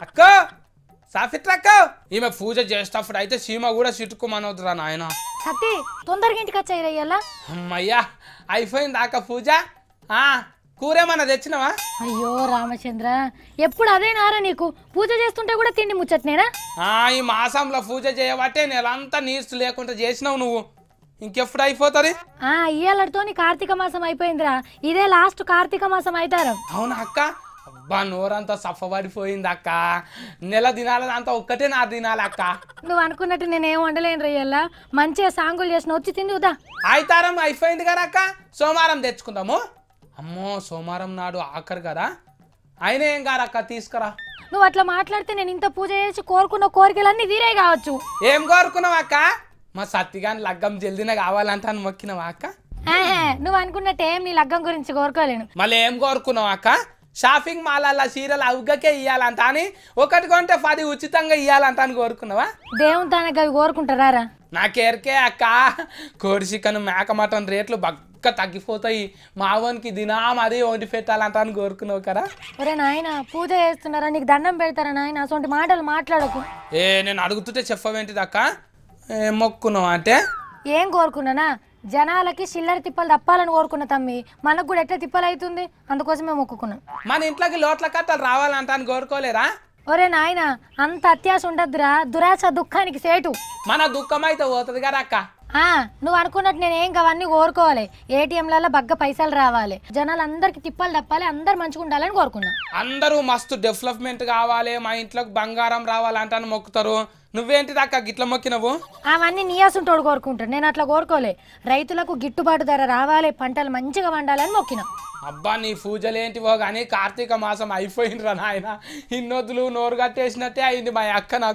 అక్క సాఫిత్ర అక్క ఈమె పూజ చేసేటప్పుడు అయితే సీమ కూడా చిట్టుకోమనవుతురా నాయన. సత్తి తొందరగా ఇంటికి వచ్చాయిరయ్యల్లా. అమ్మయ్యా అయిపోయింది అక్క పూజ. కూరేమన్నా తెచ్చినవా? అయ్యో రామచంద్ర ఎప్పుడు అదేనారా నీకు? పూజ చేస్తుంటే కూడా తిండి ముచ్చట్నేనా? ఈ మాసంలో పూజ చేయబట్టే నెలంతా నీర్సు లేకుండా చేసినావు నువ్వు. ఇంకెప్పుడు అయిపోతుంది? ఇయ్యాలతోని కార్తీక మాసం అయిపోయిందిరా. ఇదే లాస్ట్ కార్తీక మాసం అవుతారు. అవునా అక్క? అబ్బా నోరంతా సఫపడిపోయింది అక్క. నెల దినాలంతా ఒక్కటే నా దినాలి అక్క. నువ్వు అనుకున్నట్టు నేనేం వండలేను రయ్యల్లా. మంచిగా సాంగులు చేసిన వచ్చి తింది ఉదా. ఆయితారం అయిపోయింది కదా అక్క, సోమవారం తెచ్చుకుందాము. అమ్మో సోమవారం నాడు ఆఖరు కదా, అయినా ఏం కాదక్క తీసుకురా. నువ్వు అట్లా మాట్లాడితే నేను ఇంత పూజ చేసి కోరుకున్న కోరికలన్నీ తీరే కావచ్చు. ఏం కోరుకున్నావు అక్క? మా సత్తిగాని లగ్గం జల్దిన కావాలంటే అని మొక్కినావా అక్క? నువ్వు అనుకున్నట్టే నీ లగ్గం గురించి కోరుకోలేను. మళ్ళీ ఏం కోరుకున్నావు అక్క? షాపింగ్ మాలల్లో చీరలు అవుగకే ఇయ్యాలంట అని, ఒకటి కొంటే 10 ఉచితంగా ఇయ్యాలంట అని కోరుకున్నావా? దేవుని తనకి అవి కోరుకుంటారా? నాకేరికే అక్క, కోడి చికెన్ మేక మటన్ రేట్లు బగ్గ తగ్గిపోతాయి. మావోనికి దినం అది వండి పెట్టాలంట అని కోరుకున్నావు కదా. ఒరే నాయన పూజ చేస్తున్నారా, నీకు దండం పెడతారా నాయన? అసలు మాటలు మాట్లాడకు. నేను అడుగుతుంటే చెప్పవేంటిది అక్క? ఏం మొక్కున్నావు అంటే? ఏం కోరుకున్నానా? జనాలకి చిల్లర తిప్పలు తప్పాలని కోరుకున్నా తమ్మి. మనకు కూడా ఎట్లా తిప్పలు అవుతుంది, అందుకోసమే మొక్కుకున్నాం. మన ఇంట్లోకి లోట్ల కట్టలు రావాలంట అని కోరుకోలేరా? ఒరే నాయన అంత అత్యాశ ఉండద్దురా, దురాశ దుఃఖానికి సేటు. మన దుఃఖం అయితే పోతుంది కదా అక్క. నువ్వు అనుకున్నట్టు నేనేం కావన్నీ కోరుకోవాలి. ఏటీఎంలలో బగ్గ పైసలు రావాలి, జనాలు అందరికి తిప్పలు తప్పాలి, అందరు మంచిగా ఉండాలని కోరుకున్నా. అందరూ మస్తు డెవలప్మెంట్ కావాలి, మా ఇంట్లోకి బంగారం రావాలంట అని మొక్కుతారు. నువ్వేంటిది అక్క గిట్ల మొక్కినవు? అవన్నీ నీయాసుంటోడు కోరుకుంటాడు, నేను అట్లా కోరుకోలే. రైతులకు గిట్టుబాటు ధర రావాలి, పంటలు మంచిగా వండాలని మొక్కిన. అబ్బా నీ పూజలేంటివో కానీ కార్తీక మాసం అయిపోయిందిరా నాయన. ఇన్నొద్దులు నోరు కట్టేసినట్టే అయింది మా అక్క నాకు.